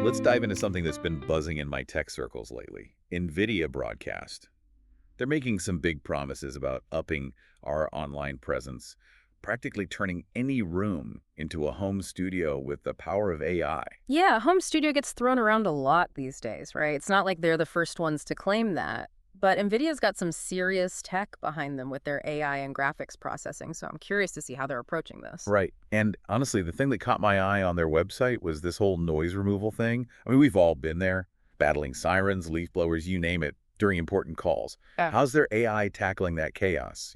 Let's dive into something that's been buzzing in my tech circles lately. NVIDIA Broadcast. They're making some big promises about upping our online presence, practically turning any room into a home studio with the power of AI. Yeah, home studio gets thrown around a lot these days, right? It's not like they're the first ones to claim that. But NVIDIA's got some serious tech behind them with their AI and graphics processing, so I'm curious to see how they're approaching this. Right. And honestly, the thing that caught my eye on their website was this whole noise removal thing. I mean, we've all been there, battling sirens, leaf blowers, you name it, during important calls. Yeah. How's their AI tackling that chaos?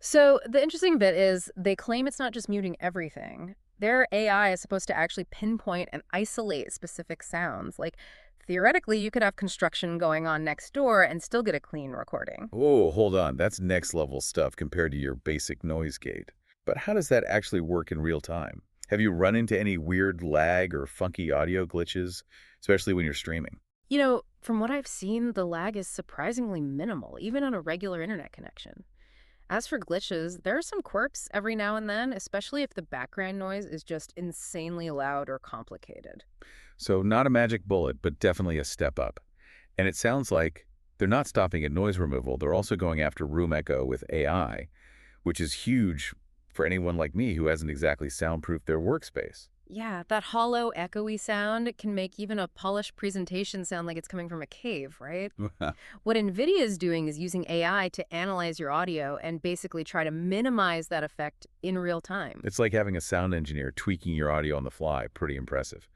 So the interesting bit is they claim it's not just muting everything. Their AI is supposed to actually pinpoint and isolate specific sounds. Like, theoretically, you could have construction going on next door and still get a clean recording. Oh, hold on. That's next level stuff compared to your basic noise gate. But how does that actually work in real time? Have you run into any weird lag or funky audio glitches, especially when you're streaming? From what I've seen, the lag is surprisingly minimal, even on a regular internet connection. As for glitches, there are some quirks every now and then, especially if the background noise is just insanely loud or complicated. So not a magic bullet, but definitely a step up. And it sounds like they're not stopping at noise removal. They're also going after room echo with AI, which is huge for anyone like me who hasn't exactly soundproofed their workspace. Yeah, that hollow, echoey sound can make even a polished presentation sound like it's coming from a cave, right? What NVIDIA is doing is using AI to analyze your audio and basically try to minimize that effect in real time. It's like having a sound engineer tweaking your audio on the fly. Pretty impressive.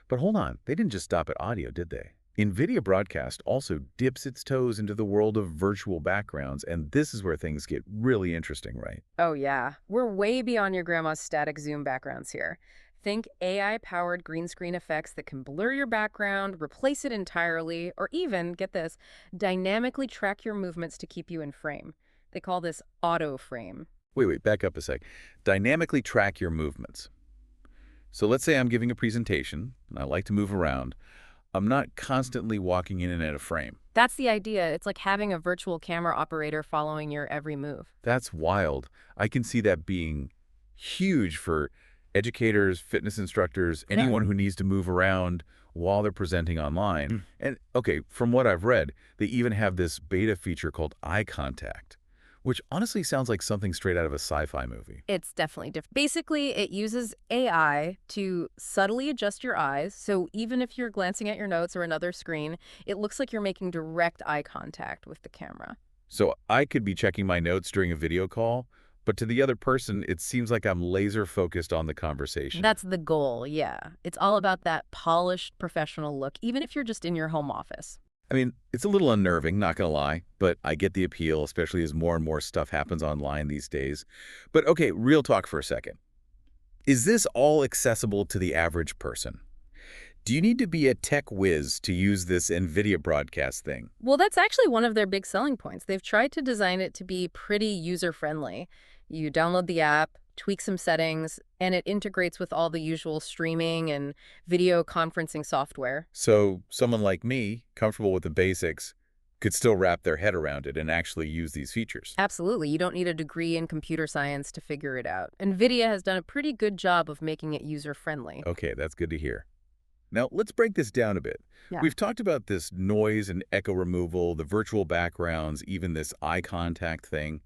But hold on, they didn't just stop at audio, did they? NVIDIA Broadcast also dips its toes into the world of virtual backgrounds, and this is where things get really interesting, right? Oh, yeah. We're way beyond your grandma's static zoom backgrounds here. Think AI-powered green screen effects that can blur your background, replace it entirely, or even, get this, dynamically track your movements to keep you in frame. They call this auto frame. Wait, back up a sec. Dynamically track your movements. So let's say I'm giving a presentation, and I like to move around. I'm not constantly walking in and out of frame. That's the idea. It's like having a virtual camera operator following your every move. That's wild. I can see that being huge for educators, fitness instructors, Yeah. anyone who needs to move around while they're presenting online. And okay, from what I've read, they even have this beta feature called eye contact, which honestly sounds like something straight out of a sci-fi movie. It's definitely different. Basically, it uses AI to subtly adjust your eyes, so even if you're glancing at your notes or another screen, it looks like you're making direct eye contact with the camera. So I could be checking my notes during a video call, but to the other person, it seems like I'm laser focused on the conversation. That's the goal, yeah. It's all about that polished professional look, even if you're just in your home office. I mean, it's a little unnerving, not gonna lie, but I get the appeal, especially as more and more stuff happens online these days. But okay, real talk for a second. Is this all accessible to the average person? Do you need to be a tech whiz to use this NVIDIA Broadcast thing? Well, that's actually one of their big selling points. They've tried to design it to be pretty user-friendly. You download the app, tweak some settings, and it integrates with all the usual streaming and video conferencing software. So someone like me, comfortable with the basics, could still wrap their head around it and actually use these features. Absolutely. You don't need a degree in computer science to figure it out. NVIDIA has done a pretty good job of making it user-friendly. Okay, that's good to hear. Now, let's break this down a bit. Yeah. We've talked about this noise and echo removal, the virtual backgrounds, even this eye contact thing.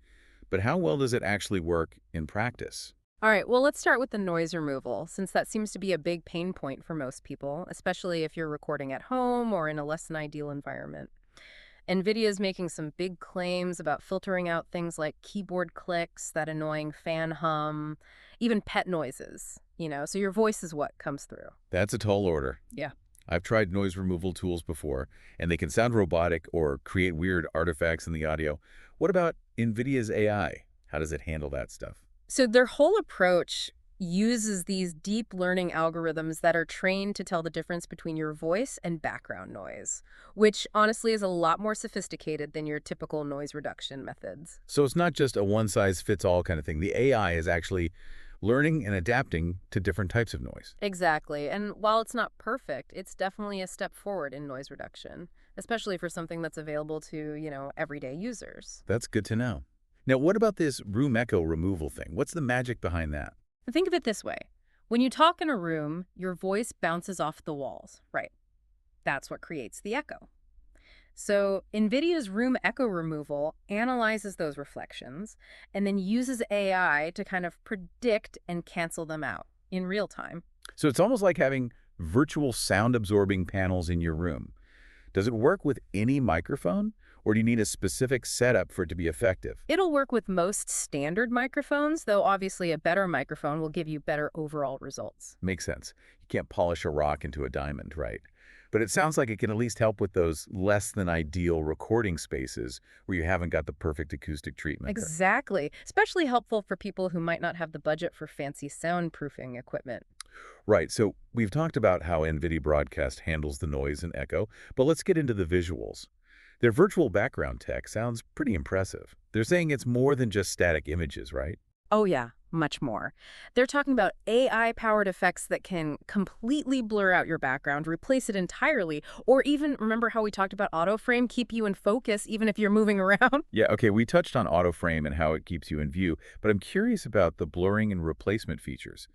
But how well does it actually work in practice? All right, well, let's start with the noise removal, since that seems to be a big pain point for most people, especially if you're recording at home or in a less than ideal environment. NVIDIA is making some big claims about filtering out things like keyboard clicks, that annoying fan hum, even pet noises, so your voice is what comes through. That's a tall order. Yeah. I've tried noise removal tools before, and they can sound robotic or create weird artifacts in the audio. What about NVIDIA's AI? How does it handle that stuff? So their whole approach uses these deep learning algorithms that are trained to tell the difference between your voice and background noise, which honestly is a lot more sophisticated than your typical noise reduction methods. So it's not just a one-size-fits-all kind of thing. The AI is actually learning and adapting to different types of noise. Exactly. And while it's not perfect, it's definitely a step forward in noise reduction, especially for something that's available to, everyday users. That's good to know. Now, what about this room echo removal thing? What's the magic behind that? Think of it this way. When you talk in a room, your voice bounces off the walls, right? That's what creates the echo. So, NVIDIA's room echo removal analyzes those reflections and then uses AI to kind of predict and cancel them out in real time. So it's almost like having virtual sound-absorbing panels in your room. Does it work with any microphone, or do you need a specific setup for it to be effective? It'll work with most standard microphones, though obviously a better microphone will give you better overall results. Makes sense. You can't polish a rock into a diamond, right? But it sounds like it can at least help with those less than ideal recording spaces where you haven't got the perfect acoustic treatment. Exactly. Especially helpful for people who might not have the budget for fancy soundproofing equipment. Right, so we've talked about how NVIDIA Broadcast handles the noise and echo, but let's get into the visuals. Their virtual background tech sounds pretty impressive. They're saying it's more than just static images, right? Oh, yeah, much more. They're talking about AI-powered effects that can completely blur out your background, replace it entirely, or even, remember how we talked about auto frame, keep you in focus even if you're moving around? Yeah, okay, we touched on auto frame and how it keeps you in view, but I'm curious about the blurring and replacement features.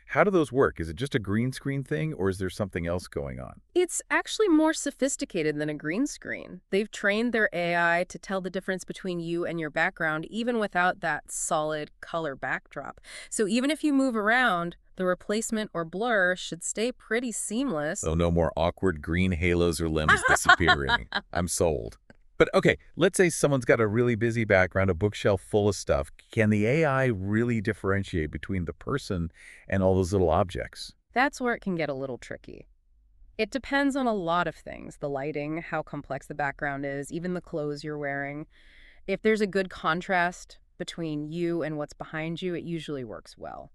How do those work? Is it just a green screen thing, or is there something else going on? It's actually more sophisticated than a green screen. They've trained their AI to tell the difference between you and your background, even without that solid color backdrop. So even if you move around, the replacement or blur should stay pretty seamless. So no more awkward green halos or limbs disappearing. I'm sold. But okay, let's say someone's got a really busy background, a bookshelf full of stuff. Can the AI really differentiate between the person and all those little objects? That's where it can get a little tricky. It depends on a lot of things, the lighting, how complex the background is, even the clothes you're wearing. If there's a good contrast between you and what's behind you, it usually works well.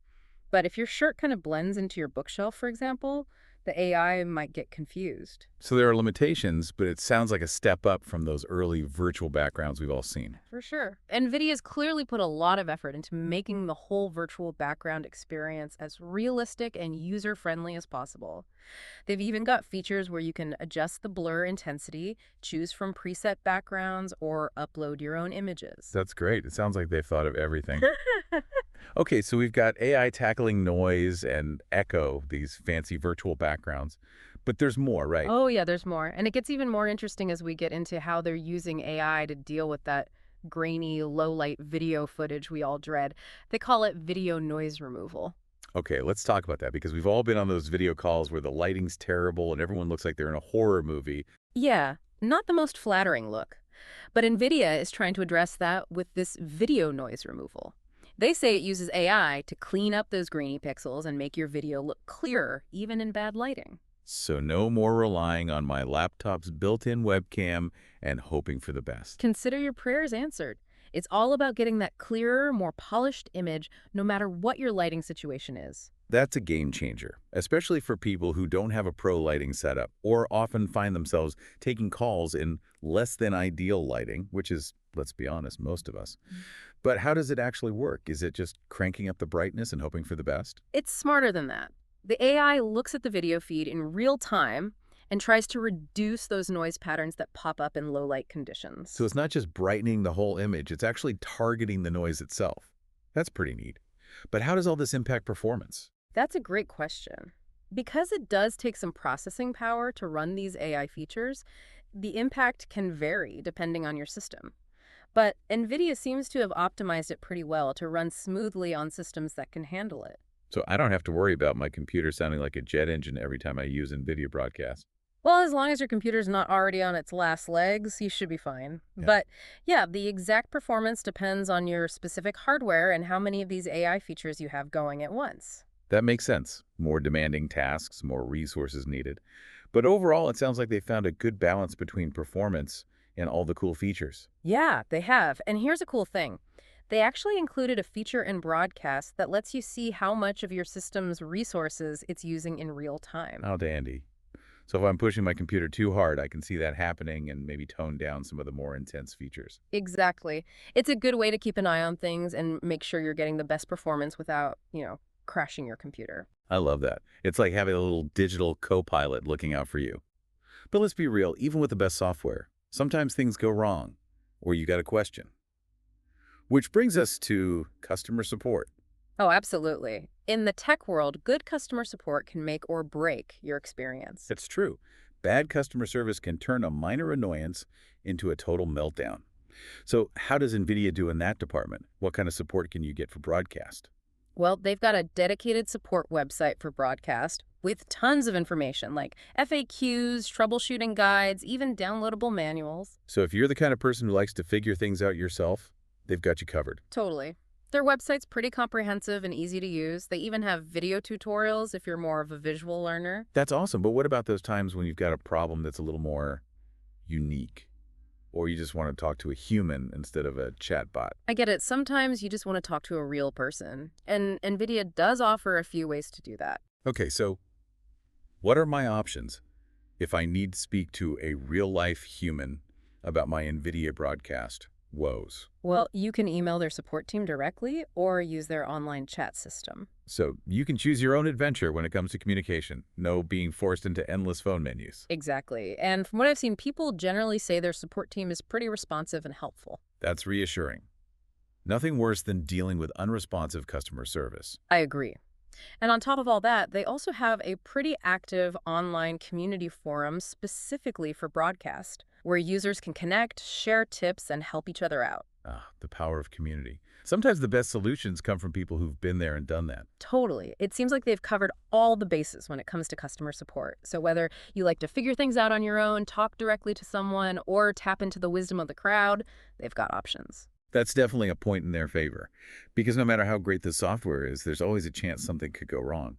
But if your shirt kind of blends into your bookshelf, for example, the AI might get confused. So there are limitations, but it sounds like a step up from those early virtual backgrounds we've all seen. For sure. NVIDIA's clearly put a lot of effort into making the whole virtual background experience as realistic and user-friendly as possible. They've even got features where you can adjust the blur intensity, choose from preset backgrounds, or upload your own images. That's great. It sounds like they've thought of everything. Okay, so we've got AI tackling noise and echo, these fancy virtual backgrounds. But there's more, right? Oh, yeah, there's more. And it gets even more interesting as we get into how they're using AI to deal with that grainy, low-light video footage we all dread. They call it video noise removal. Okay, let's talk about that because we've all been on those video calls where the lighting's terrible and everyone looks like they're in a horror movie. Yeah, not the most flattering look. But NVIDIA is trying to address that with this video noise removal. They say it uses AI to clean up those grainy pixels and make your video look clearer, even in bad lighting. So no more relying on my laptop's built-in webcam and hoping for the best. Consider your prayers answered. It's all about getting that clearer, more polished image, no matter what your lighting situation is. That's a game changer, especially for people who don't have a pro lighting setup or often find themselves taking calls in less than ideal lighting, which is, let's be honest, most of us. But how does it actually work? Is it just cranking up the brightness and hoping for the best? It's smarter than that. The AI looks at the video feed in real time and tries to reduce those noise patterns that pop up in low light conditions. So it's not just brightening the whole image, it's actually targeting the noise itself. That's pretty neat. But how does all this impact performance? That's a great question. Because it does take some processing power to run these AI features, the impact can vary depending on your system. But NVIDIA seems to have optimized it pretty well to run smoothly on systems that can handle it. So I don't have to worry about my computer sounding like a jet engine every time I use NVIDIA Broadcast. Well, as long as your computer's not already on its last legs, you should be fine. Yeah. But yeah, the exact performance depends on your specific hardware and how many of these AI features you have going at once. That makes sense. More demanding tasks, more resources needed. But overall, it sounds like they found a good balance between performance and all the cool features. Yeah, they have. And here's a cool thing. They actually included a feature in Broadcast that lets you see how much of your system's resources it's using in real time. How dandy. So if I'm pushing my computer too hard, I can see that happening and maybe tone down some of the more intense features. Exactly. It's a good way to keep an eye on things and make sure you're getting the best performance without, crashing your computer. I love that. It's like having a little digital co-pilot looking out for you. But let's be real, even with the best software, sometimes things go wrong, or you got a question. Which brings us to customer support. Oh, absolutely. In the tech world, good customer support can make or break your experience. It's true. Bad customer service can turn a minor annoyance into a total meltdown. So how does NVIDIA do in that department? What kind of support can you get for broadcast? Well, they've got a dedicated support website for broadcast with tons of information like FAQs, troubleshooting guides, even downloadable manuals. So if you're the kind of person who likes to figure things out yourself, they've got you covered. Totally. Their website's pretty comprehensive and easy to use. They even have video tutorials if you're more of a visual learner. That's awesome. But what about those times when you've got a problem that's a little more unique? Or you just want to talk to a human instead of a chatbot? I get it. Sometimes you just want to talk to a real person. And NVIDIA does offer a few ways to do that. Okay, so what are my options if I need to speak to a real-life human about my NVIDIA broadcast woes? Well, you can email their support team directly or use their online chat system. So you can choose your own adventure when it comes to communication. No being forced into endless phone menus. Exactly. And from what I've seen, people generally say their support team is pretty responsive and helpful. That's reassuring. Nothing worse than dealing with unresponsive customer service. I agree. And on top of all that, they also have a pretty active online community forum specifically for broadcast, where users can connect, share tips, and help each other out. Ah, the power of community. Sometimes the best solutions come from people who've been there and done that. Totally. It seems like they've covered all the bases when it comes to customer support. So whether you like to figure things out on your own, talk directly to someone, or tap into the wisdom of the crowd, they've got options. That's definitely a point in their favor, because no matter how great the software is, there's always a chance something could go wrong.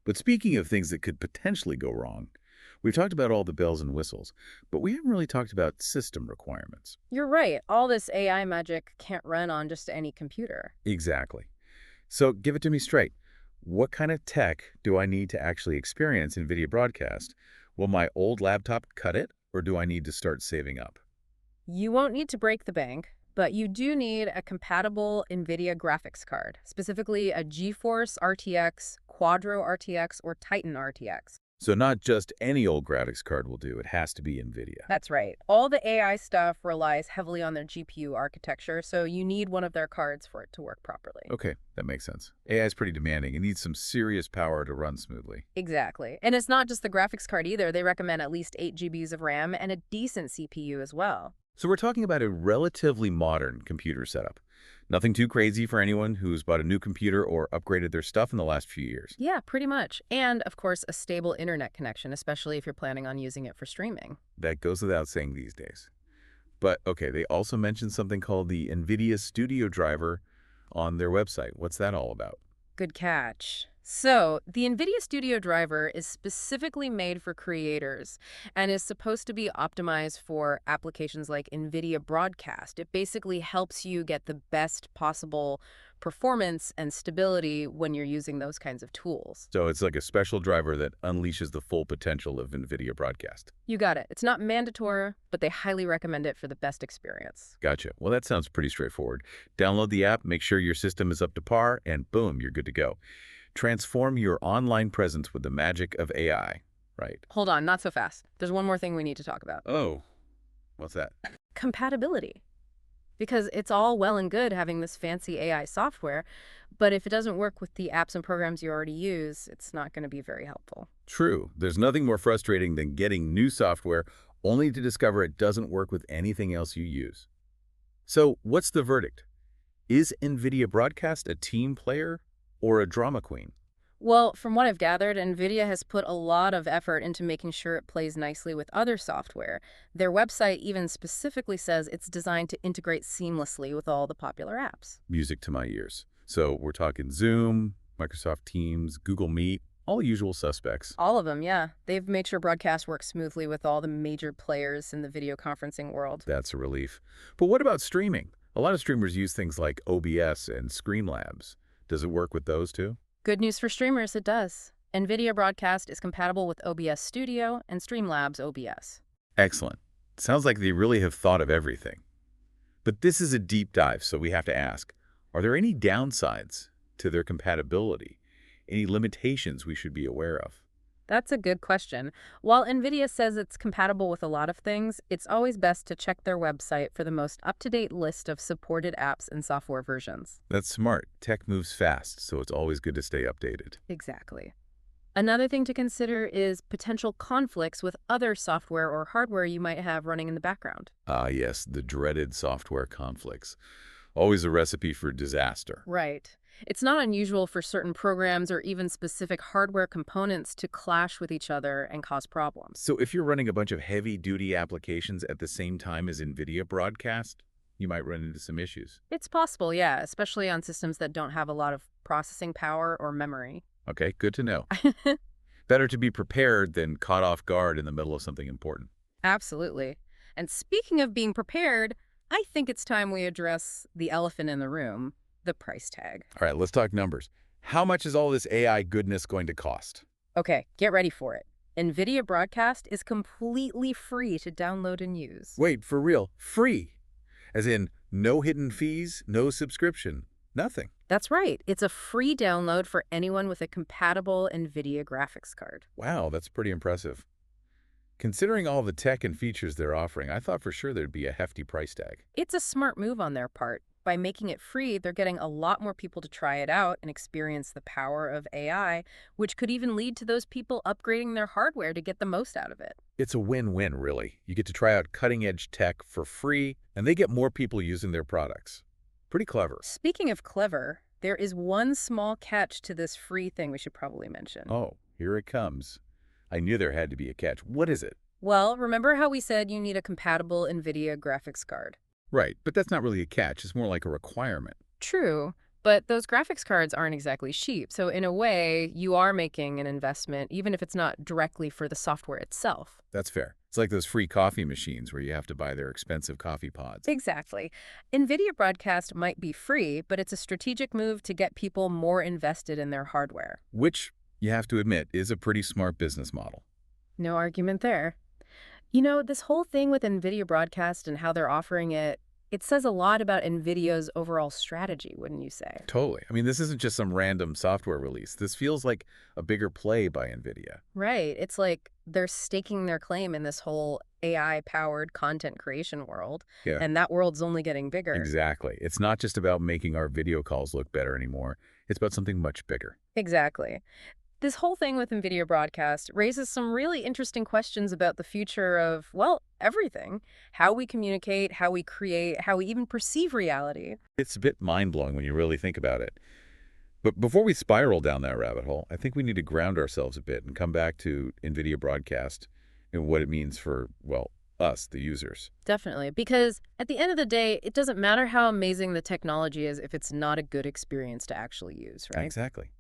But speaking of things that could potentially go wrong, we've talked about all the bells and whistles, but we haven't really talked about system requirements. You're right. All this AI magic can't run on just any computer. Exactly. So give it to me straight. What kind of tech do I need to actually experience NVIDIA Broadcast? Will my old laptop cut it, or do I need to start saving up? You won't need to break the bank, but you do need a compatible NVIDIA graphics card, specifically a GeForce RTX, Quadro RTX, or Titan RTX. So not just any old graphics card will do. It has to be NVIDIA. That's right. All the AI stuff relies heavily on their GPU architecture, so you need one of their cards for it to work properly. Okay, that makes sense. AI is pretty demanding. It needs some serious power to run smoothly. Exactly. And it's not just the graphics card either. They recommend at least 8 GBs of RAM and a decent CPU as well. So we're talking about a relatively modern computer setup. Nothing too crazy for anyone who's bought a new computer or upgraded their stuff in the last few years. Yeah, pretty much. And, of course, a stable internet connection, especially if you're planning on using it for streaming. That goes without saying these days. But, okay, they also mentioned something called the NVIDIA Studio Driver on their website. What's that all about? Good catch. So, the NVIDIA Studio Driver is specifically made for creators and is supposed to be optimized for applications like NVIDIA Broadcast. It basically helps you get the best possible performance and stability when you're using those kinds of tools. So it's like a special driver that unleashes the full potential of NVIDIA Broadcast. You got it. It's not mandatory, but they highly recommend it for the best experience. Gotcha. Well, that sounds pretty straightforward. Download the app, make sure your system is up to par, and boom, you're good to go. Transform your online presence with the magic of AI, right? Hold on, not so fast. There's one more thing we need to talk about. Oh, what's that? Compatibility. Because it's all well and good having this fancy AI software, but if it doesn't work with the apps and programs you already use, it's not going to be very helpful. True. There's nothing more frustrating than getting new software only to discover it doesn't work with anything else you use. So what's the verdict? Is NVIDIA Broadcast a team player or a drama queen? Well, from what I've gathered, NVIDIA has put a lot of effort into making sure it plays nicely with other software. Their website even specifically says it's designed to integrate seamlessly with all the popular apps. Music to my ears. So we're talking Zoom, Microsoft Teams, Google Meet, all the usual suspects. All of them, yeah. They've made sure broadcast works smoothly with all the major players in the video conferencing world. That's a relief. But what about streaming? A lot of streamers use things like OBS and Streamlabs. Does it work with those too? Good news for streamers, it does. NVIDIA Broadcast is compatible with OBS Studio and Streamlabs OBS. Excellent. Sounds like they really have thought of everything. But this is a deep dive, so we have to ask, are there any downsides to their compatibility? Any limitations we should be aware of? That's a good question. While NVIDIA says it's compatible with a lot of things, it's always best to check their website for the most up-to-date list of supported apps and software versions. That's smart. Tech moves fast, so it's always good to stay updated. Exactly. Another thing to consider is potential conflicts with other software or hardware you might have running in the background. Ah, yes, the dreaded software conflicts. Always a recipe for disaster. Right. It's not unusual for certain programs or even specific hardware components to clash with each other and cause problems. So if you're running a bunch of heavy-duty applications at the same time as NVIDIA Broadcast, you might run into some issues. It's possible, yeah, especially on systems that don't have a lot of processing power or memory. Okay, good to know. Better to be prepared than caught off guard in the middle of something important. Absolutely. And speaking of being prepared, I think it's time we address the elephant in the room, the price tag. All right, let's talk numbers. How much is all this AI goodness going to cost? Okay, get ready for it. NVIDIA Broadcast is completely free to download and use. Wait, for real? Free? As in, no hidden fees, no subscription, nothing. That's right. It's a free download for anyone with a compatible NVIDIA graphics card. Wow, that's pretty impressive. Considering all the tech and features they're offering, I thought for sure there'd be a hefty price tag. It's a smart move on their part. By making it free, they're getting a lot more people to try it out and experience the power of AI, which could even lead to those people upgrading their hardware to get the most out of it. It's a win-win, really. You get to try out cutting-edge tech for free, and they get more people using their products. Pretty clever. Speaking of clever, there is one small catch to this free thing we should probably mention. Oh, here it comes. I knew there had to be a catch. What is it? Well, remember how we said you need a compatible NVIDIA graphics card? Right, but that's not really a catch. It's more like a requirement. True, but those graphics cards aren't exactly cheap, so in a way, you are making an investment, even if it's not directly for the software itself. That's fair. It's like those free coffee machines where you have to buy their expensive coffee pods. Exactly. NVIDIA Broadcast might be free, but it's a strategic move to get people more invested in their hardware. Which, you have to admit, is a pretty smart business model. No argument there. You know, this whole thing with NVIDIA Broadcast and how they're offering it, it says a lot about NVIDIA's overall strategy, wouldn't you say? Totally. I mean, this isn't just some random software release. This feels like a bigger play by NVIDIA. Right. It's like they're staking their claim in this whole AI-powered content creation world, Yeah, and that world's only getting bigger. exactly. It's not just about making our video calls look better anymore. It's about something much bigger. Exactly. This whole thing with NVIDIA Broadcast raises some really interesting questions about the future of, well, everything. How we communicate, how we create, how we even perceive reality. It's a bit mind-blowing when you really think about it. But before we spiral down that rabbit hole, I think we need to ground ourselves a bit and come back to NVIDIA Broadcast and what it means for, well, us, the users. Definitely. Because at the end of the day, it doesn't matter how amazing the technology is if it's not a good experience to actually use, right? Exactly.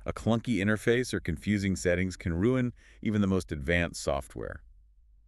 A clunky interface or confusing settings can ruin even the most advanced software.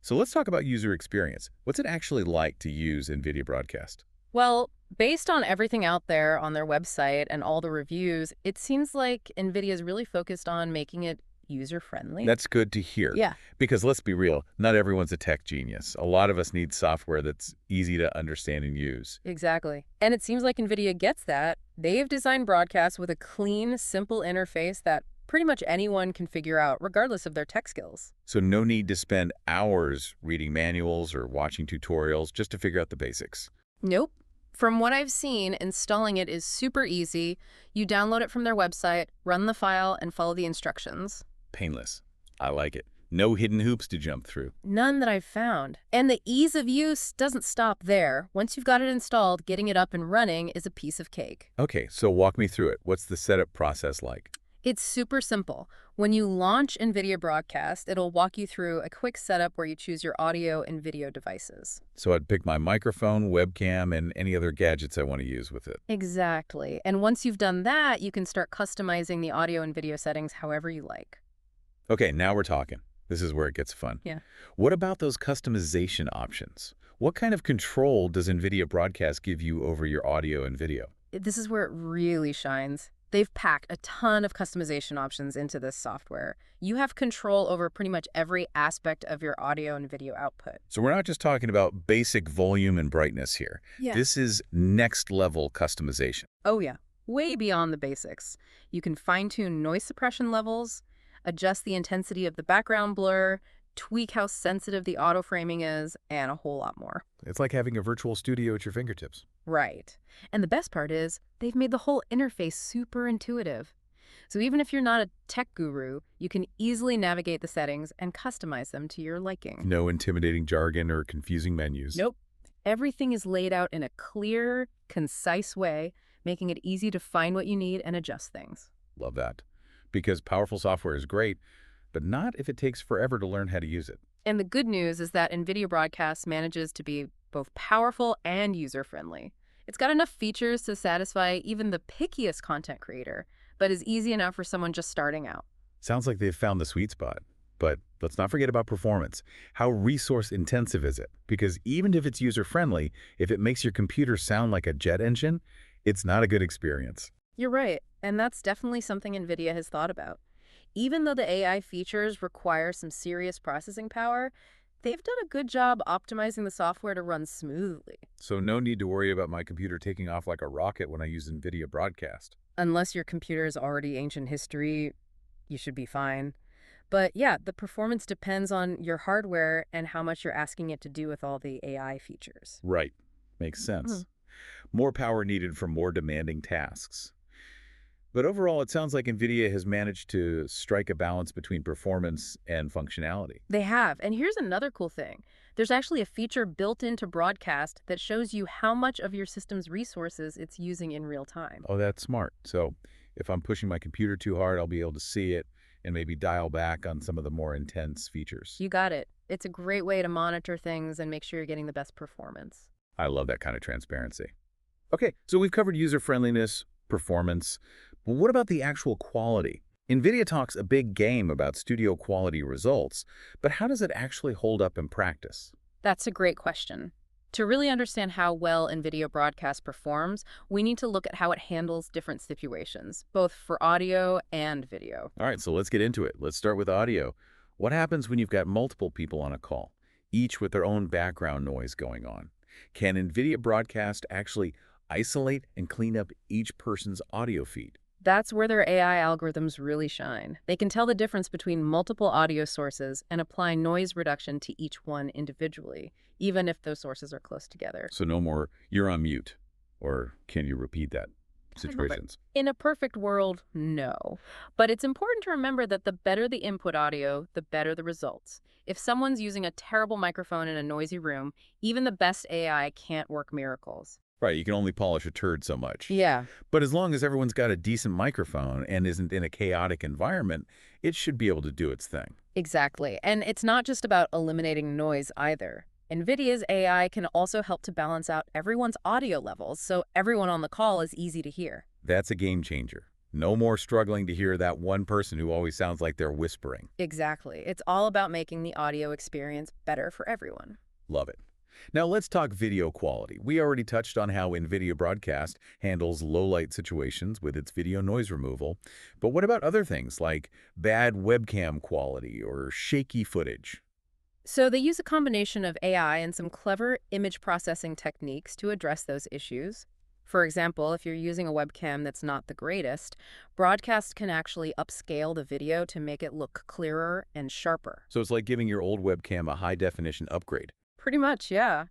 So let's talk about user experience. What's it actually like to use NVIDIA Broadcast? Well, based on everything out there on their website and all the reviews, it seems like NVIDIA is really focused on making it user-friendly. That's good to hear. Yeah, Because let's be real, not everyone's a tech genius. A lot of us need software that's easy to understand and use. exactly. And it seems like NVIDIA gets that. They've designed broadcasts with a clean, simple interface that pretty much anyone can figure out, regardless of their tech skills. So no need to spend hours reading manuals or watching tutorials just to figure out the basics. Nope. From what I've seen, installing it is super easy. You download it from their website, run the file, and follow the instructions. Painless. I like it. No hidden hoops to jump through. None that I've found. And the ease of use doesn't stop there. Once you've got it installed, getting it up and running is a piece of cake. Okay, so walk me through it. What's the setup process like? It's super simple. When you launch NVIDIA Broadcast, it'll walk you through a quick setup where you choose your audio and video devices. So I'd pick my microphone, webcam, and any other gadgets I want to use with it. Exactly. And once you've done that, you can start customizing the audio and video settings however you like. Okay, now we're talking. This is where it gets fun. Yeah. What about those customization options? What kind of control does NVIDIA Broadcast give you over your audio and video? This is where it really shines. They've packed a ton of customization options into this software. You have control over pretty much every aspect of your audio and video output. So we're not just talking about basic volume and brightness here. Yeah. This is next level customization. Oh yeah, way beyond the basics. You can fine-tune noise suppression levels, adjust the intensity of the background blur, tweak how sensitive the auto framing is, and a whole lot more. It's like having a virtual studio at your fingertips. Right. And the best part is, they've made the whole interface super intuitive. So even if you're not a tech guru, you can easily navigate the settings and customize them to your liking. No intimidating jargon or confusing menus. Nope. Everything is laid out in a clear, concise way, making it easy to find what you need and adjust things. Love that. Because powerful software is great, but not if it takes forever to learn how to use it. And the good news is that NVIDIA Broadcast manages to be both powerful and user-friendly. It's got enough features to satisfy even the pickiest content creator, but is easy enough for someone just starting out. Sounds like they've found the sweet spot. But let's not forget about performance. How resource-intensive is it? Because even if it's user-friendly, if it makes your computer sound like a jet engine, it's not a good experience. You're right, and that's definitely something NVIDIA has thought about. Even though the AI features require some serious processing power, they've done a good job optimizing the software to run smoothly. So no need to worry about my computer taking off like a rocket when I use NVIDIA Broadcast. Unless your computer is already ancient history, you should be fine. But yeah, the performance depends on your hardware and how much you're asking it to do with all the AI features. Right. Makes sense. More power needed for more demanding tasks. But overall, it sounds like NVIDIA has managed to strike a balance between performance and functionality. They have. And here's another cool thing. There's actually a feature built into Broadcast that shows you how much of your system's resources it's using in real time. Oh, that's smart. So if I'm pushing my computer too hard, I'll be able to see it and maybe dial back on some of the more intense features. You got it. It's a great way to monitor things and make sure you're getting the best performance. I love that kind of transparency. Okay, so we've covered user-friendliness, performance, but what about the actual quality? NVIDIA talks a big game about studio quality results, but how does it actually hold up in practice? That's a great question. To really understand how well NVIDIA Broadcast performs, we need to look at how it handles different situations, both for audio and video. All right, so let's get into it. Let's start with audio. What happens when you've got multiple people on a call, each with their own background noise going on? Can NVIDIA Broadcast actually isolate and clean up each person's audio feed? That's where their AI algorithms really shine. They can tell the difference between multiple audio sources and apply noise reduction to each one individually, even if those sources are close together. So no more, you're on mute, or can you repeat that situations? In a perfect world, no. But it's important to remember that the better the input audio, the better the results. If someone's using a terrible microphone in a noisy room, even the best AI can't work miracles. Right, you can only polish a turd so much. Yeah. But as long as everyone's got a decent microphone and isn't in a chaotic environment, it should be able to do its thing. Exactly. And it's not just about eliminating noise either. NVIDIA's AI can also help to balance out everyone's audio levels so everyone on the call is easy to hear. That's a game changer. No more struggling to hear that one person who always sounds like they're whispering. Exactly. It's all about making the audio experience better for everyone. Love it. Now let's talk video quality. We already touched on how NVIDIA Broadcast handles low-light situations with its video noise removal. But what about other things like bad webcam quality or shaky footage? So they use a combination of AI and some clever image processing techniques to address those issues. For example, if you're using a webcam that's not the greatest, Broadcast can actually upscale the video to make it look clearer and sharper. So it's like giving your old webcam a high-definition upgrade. Pretty much, yeah.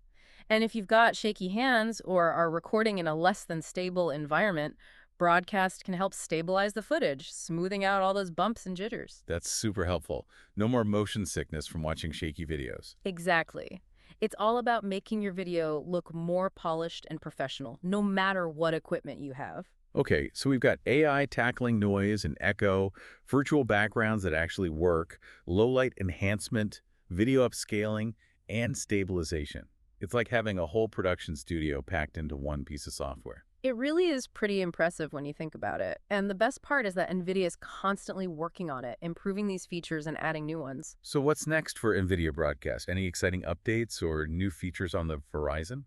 And if you've got shaky hands or are recording in a less than stable environment, Broadcast can help stabilize the footage, smoothing out all those bumps and jitters. That's super helpful. No more motion sickness from watching shaky videos. Exactly. It's all about making your video look more polished and professional, no matter what equipment you have. Okay, so we've got AI tackling noise and echo, virtual backgrounds that actually work, low-light enhancement, video upscaling, and stabilization. It's like having a whole production studio packed into one piece of software. It really is pretty impressive when you think about it. And the best part is that NVIDIA is constantly working on it, improving these features and adding new ones. So what's next for NVIDIA Broadcast? Any exciting updates or new features on the horizon?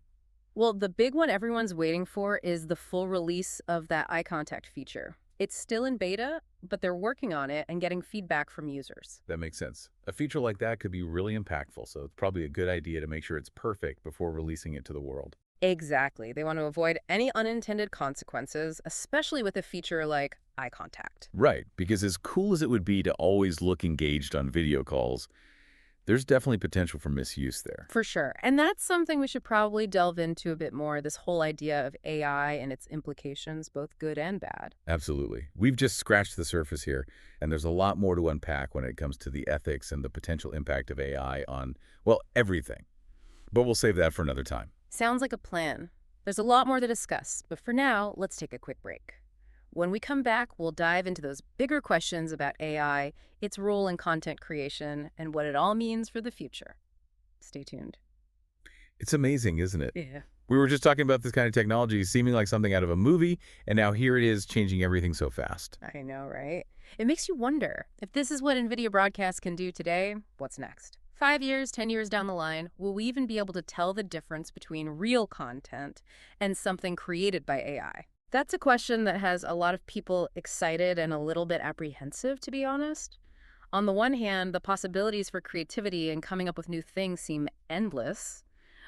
Well, the big one everyone's waiting for is the full release of that eye contact feature. It's still in beta, but they're working on it and getting feedback from users. That makes sense. A feature like that could be really impactful, so it's probably a good idea to make sure it's perfect before releasing it to the world. Exactly. They want to avoid any unintended consequences, especially with a feature like eye contact. Right, because as cool as it would be to always look engaged on video calls, there's definitely potential for misuse there. For sure. And that's something we should probably delve into a bit more, this whole idea of AI and its implications, both good and bad. Absolutely. We've just scratched the surface here, and there's a lot more to unpack when it comes to the ethics and the potential impact of AI on, well, everything. But we'll save that for another time. Sounds like a plan. There's a lot more to discuss, but for now, let's take a quick break. When we come back, we'll dive into those bigger questions about AI, its role in content creation, and what it all means for the future. Stay tuned. It's amazing, isn't it? Yeah. We were just talking about this kind of technology seeming like something out of a movie, and now here it is changing everything so fast. I know, right? It makes you wonder, if this is what NVIDIA Broadcast can do today, what's next? 5 years, 10 years down the line, will we even be able to tell the difference between real content and something created by AI? That's a question that has a lot of people excited and a little bit apprehensive, to be honest. On the one hand, the possibilities for creativity and coming up with new things seem endless.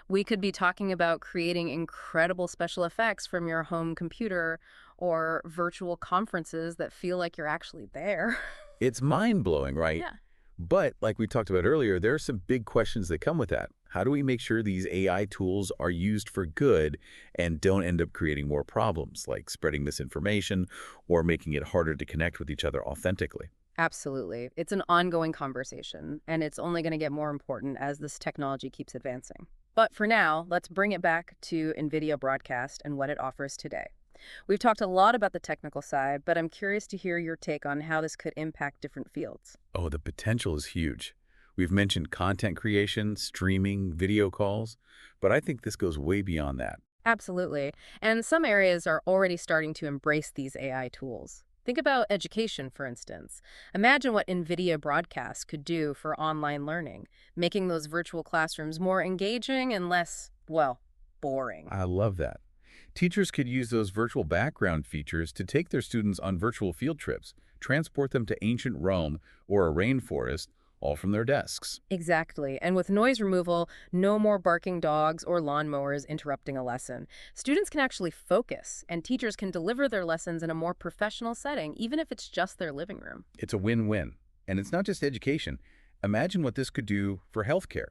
We could be talking about creating incredible special effects from your home computer or virtual conferences that feel like you're actually there. It's mind-blowing, right? Yeah. But like we talked about earlier, there are some big questions that come with that. How do we make sure these AI tools are used for good and don't end up creating more problems, like spreading misinformation or making it harder to connect with each other authentically? Absolutely. It's an ongoing conversation, and it's only going to get more important as this technology keeps advancing. But for now, let's bring it back to NVIDIA Broadcast and what it offers today. We've talked a lot about the technical side, but I'm curious to hear your take on how this could impact different fields. Oh, the potential is huge. We've mentioned content creation, streaming, video calls, but I think this goes way beyond that. Absolutely. And some areas are already starting to embrace these AI tools. Think about education, for instance. Imagine what NVIDIA Broadcast could do for online learning, making those virtual classrooms more engaging and less, well, boring. I love that. Teachers could use those virtual background features to take their students on virtual field trips, transport them to ancient Rome or a rainforest, all from their desks. Exactly. And with noise removal, no more barking dogs or lawnmowers interrupting a lesson. Students can actually focus, and teachers can deliver their lessons in a more professional setting, even if it's just their living room. It's a win-win. And it's not just education. Imagine what this could do for healthcare.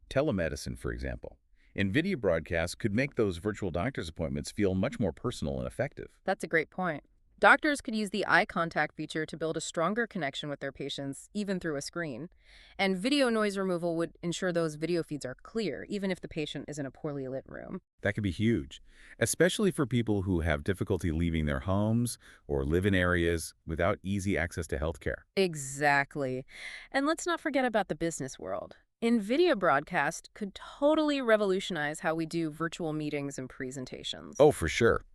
Telemedicine, for example. NVIDIA Broadcast could make those virtual doctor's appointments feel much more personal and effective. That's a great point. Doctors could use the eye contact feature to build a stronger connection with their patients, even through a screen. And video noise removal would ensure those video feeds are clear, even if the patient is in a poorly lit room. That could be huge, especially for people who have difficulty leaving their homes or live in areas without easy access to healthcare. Exactly. And let's not forget about the business world. NVIDIA Broadcast could totally revolutionize how we do virtual meetings and presentations. Oh, for sure.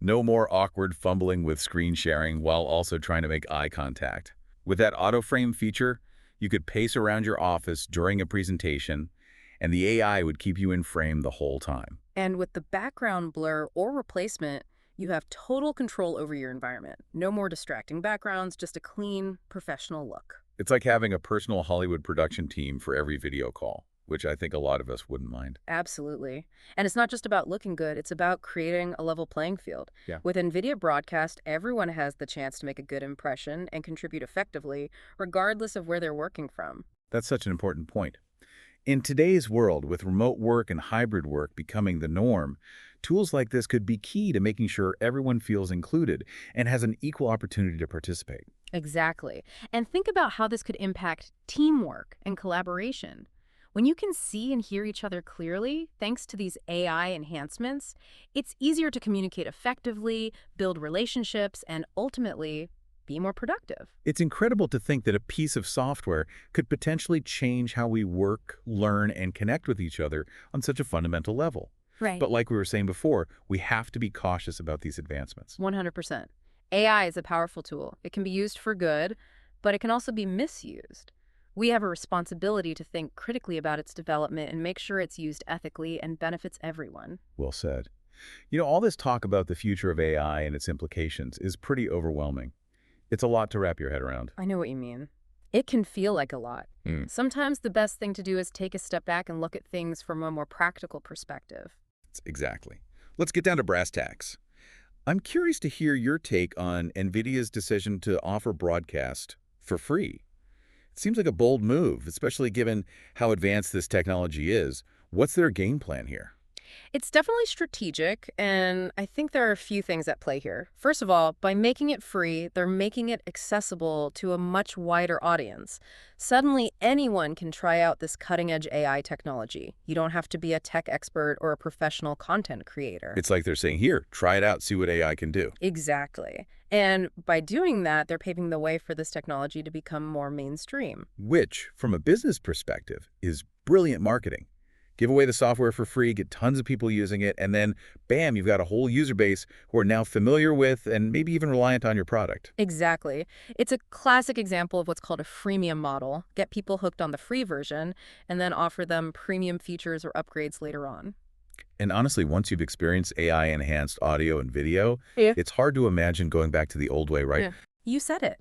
No more awkward fumbling with screen sharing while also trying to make eye contact. With that auto frame feature, you could pace around your office during a presentation, and the AI would keep you in frame the whole time. And with the background blur or replacement, you have total control over your environment. No more distracting backgrounds, just a clean, professional look. It's like having a personal Hollywood production team for every video call, which I think a lot of us wouldn't mind. Absolutely. And it's not just about looking good, it's about creating a level playing field. Yeah. With NVIDIA Broadcast, everyone has the chance to make a good impression and contribute effectively, regardless of where they're working from. That's such an important point. In today's world, with remote work and hybrid work becoming the norm, tools like this could be key to making sure everyone feels included and has an equal opportunity to participate. Exactly. And think about how this could impact teamwork and collaboration. When you can see and hear each other clearly, thanks to these AI enhancements, it's easier to communicate effectively, build relationships, and ultimately be more productive. It's incredible to think that a piece of software could potentially change how we work, learn, and connect with each other on such a fundamental level. Right. But like we were saying before, we have to be cautious about these advancements. 100%. AI is a powerful tool. It can be used for good, but it can also be misused. We have a responsibility to think critically about its development and make sure it's used ethically and benefits everyone. Well said. You know, all this talk about the future of AI and its implications is pretty overwhelming. It's a lot to wrap your head around. I know what you mean. It can feel like a lot. Sometimes the best thing to do is take a step back and look at things from a more practical perspective. Exactly. Let's get down to brass tacks. I'm curious to hear your take on NVIDIA's decision to offer broadcast for free. It seems like a bold move, especially given how advanced this technology is. What's their game plan here? It's definitely strategic, and I think there are a few things at play here. First of all, by making it free, they're making it accessible to a much wider audience. Suddenly, anyone can try out this cutting-edge AI technology. You don't have to be a tech expert or a professional content creator. It's like they're saying, here, try it out, see what AI can do. Exactly. And by doing that, they're paving the way for this technology to become more mainstream. Which, from a business perspective, is brilliant marketing. Give away the software for free, get tons of people using it, and then, bam, you've got a whole user base who are now familiar with and maybe even reliant on your product. Exactly. It's a classic example of what's called a freemium model. Get people hooked on the free version and then offer them premium features or upgrades later on. And honestly, once you've experienced AI-enhanced audio and video, Yeah. it's hard to imagine going back to the old way, right? Yeah. You said it.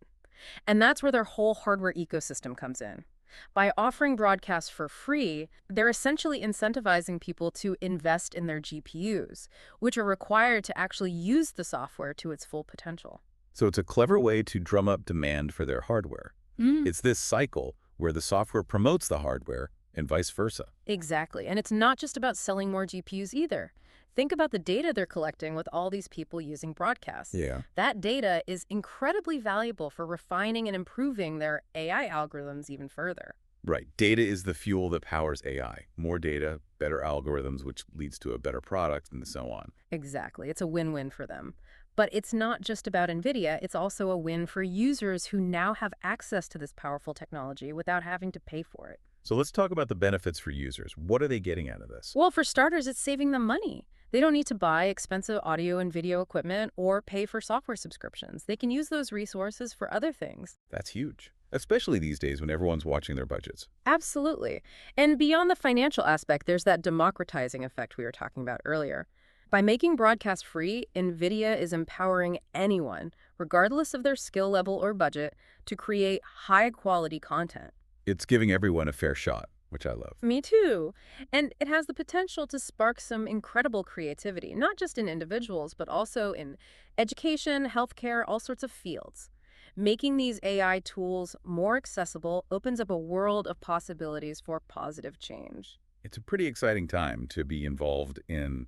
And that's where their whole hardware ecosystem comes in. By offering broadcasts for free, they're essentially incentivizing people to invest in their GPUs, which are required to actually use the software to its full potential. So it's a clever way to drum up demand for their hardware. It's this cycle where the software promotes the hardware and vice versa. Exactly. And it's not just about selling more GPUs either. Think about the data they're collecting with all these people using broadcasts. Yeah. That data is incredibly valuable for refining and improving their AI algorithms even further. Right. Data is the fuel that powers AI. More data, better algorithms, which leads to a better product, and so on. Exactly. It's a win-win for them. But it's not just about NVIDIA. It's also a win for users who now have access to this powerful technology without having to pay for it. So let's talk about the benefits for users. What are they getting out of this? Well, for starters, it's saving them money. They don't need to buy expensive audio and video equipment or pay for software subscriptions. They can use those resources for other things. That's huge, especially these days when everyone's watching their budgets. Absolutely. And beyond the financial aspect, there's that democratizing effect we were talking about earlier. By making broadcast free, NVIDIA is empowering anyone, regardless of their skill level or budget, to create high-quality content. It's giving everyone a fair shot, which I love. Me too. And it has the potential to spark some incredible creativity, not just in individuals, but also in education, healthcare, all sorts of fields. Making these AI tools more accessible opens up a world of possibilities for positive change. It's a pretty exciting time to be involved in,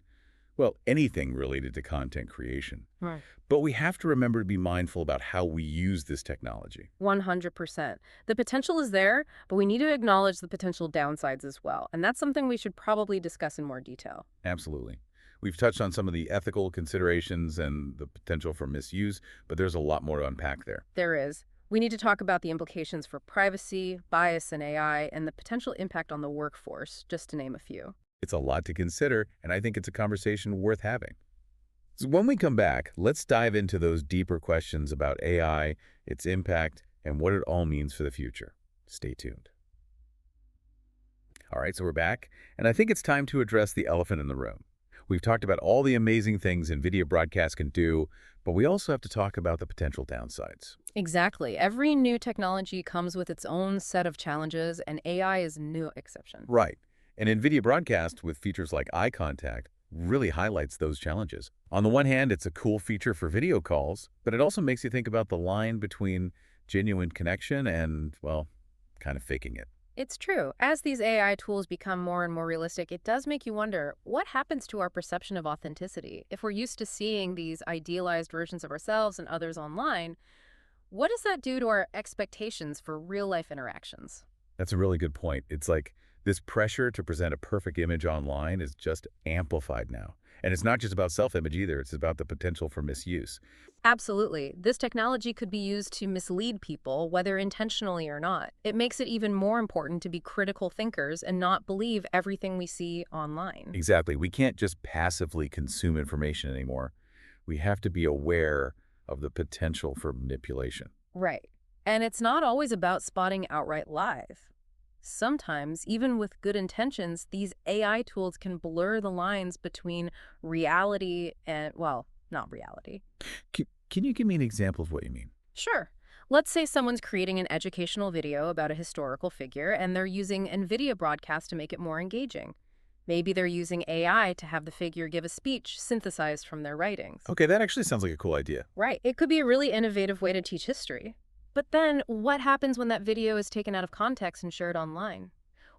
well, anything related to content creation. Right. But we have to remember to be mindful about how we use this technology. 100%. The potential is there, but we need to acknowledge the potential downsides as well. And that's something we should probably discuss in more detail. Absolutely. We've touched on some of the ethical considerations and the potential for misuse, but there's a lot more to unpack there. There is. We need to talk about the implications for privacy, bias in AI, and the potential impact on the workforce, just to name a few. It's a lot to consider, and I think it's a conversation worth having. So when we come back, let's dive into those deeper questions about AI, its impact, and what it all means for the future. Stay tuned. All right, so we're back, and I think it's time to address the elephant in the room. We've talked about all the amazing things NVIDIA Broadcast can do, but we also have to talk about the potential downsides. Exactly. Every new technology comes with its own set of challenges, and AI is no exception. Right. And NVIDIA Broadcast, with features like eye contact, really highlights those challenges. On the one hand, it's a cool feature for video calls, but it also makes you think about the line between genuine connection and, well, kind of faking it. It's true. As these AI tools become more and more realistic, it does make you wonder, what happens to our perception of authenticity? If we're used to seeing these idealized versions of ourselves and others online, what does that do to our expectations for real-life interactions? That's a really good point. It's like this pressure to present a perfect image online is just amplified now. And it's not just about self-image either. It's about the potential for misuse. Absolutely. This technology could be used to mislead people, whether intentionally or not. It makes it even more important to be critical thinkers and not believe everything we see online. Exactly. We can't just passively consume information anymore. We have to be aware of the potential for manipulation. Right. And it's not always about spotting outright lies. Sometimes, even with good intentions, these AI tools can blur the lines between reality and, well, not reality. Can you give me an example of what you mean? Sure. Let's say someone's creating an educational video about a historical figure, and they're using NVIDIA Broadcast to make it more engaging. Maybe they're using AI to have the figure give a speech synthesized from their writings. Okay, that actually sounds like a cool idea. Right. It could be a really innovative way to teach history. But then what happens when that video is taken out of context and shared online?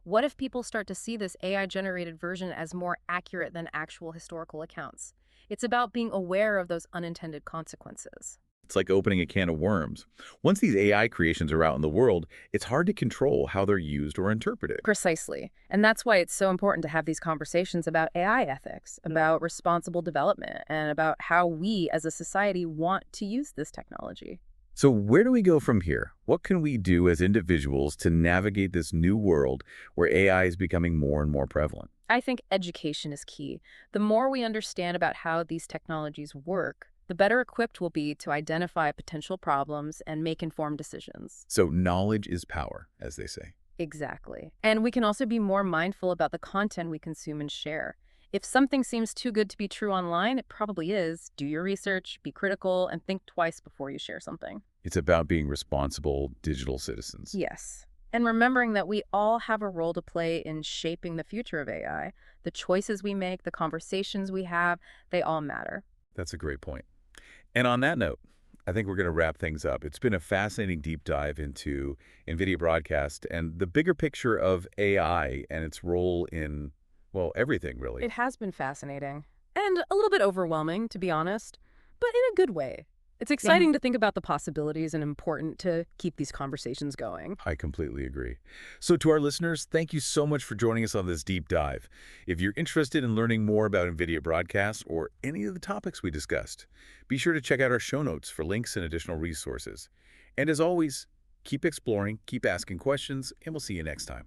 What if people start to see this AI-generated version as more accurate than actual historical accounts? It's about being aware of those unintended consequences. It's like opening a can of worms. Once these AI creations are out in the world, it's hard to control how they're used or interpreted. Precisely. And that's why it's so important to have these conversations about AI ethics, about responsible development, and about how we as a society want to use this technology. So where do we go from here? What can we do as individuals to navigate this new world where AI is becoming more and more prevalent? I think education is key. The more we understand about how these technologies work, the better equipped we'll be to identify potential problems and make informed decisions. So knowledge is power, as they say. Exactly. And we can also be more mindful about the content we consume and share. If something seems too good to be true online, it probably is. Do your research, be critical, and think twice before you share something. It's about being responsible digital citizens. Yes. And remembering that we all have a role to play in shaping the future of AI. The choices we make, the conversations we have, they all matter. That's a great point. And on that note, I think we're going to wrap things up. It's been a fascinating deep dive into NVIDIA Broadcast and the bigger picture of AI and its role in, well, everything, really. It has been fascinating and a little bit overwhelming, to be honest, but in a good way. It's exciting to think about the possibilities and important to keep these conversations going. I completely agree. So to our listeners, thank you so much for joining us on this deep dive. If you're interested in learning more about NVIDIA Broadcast or any of the topics we discussed, be sure to check out our show notes for links and additional resources. And as always, keep exploring, keep asking questions, and we'll see you next time.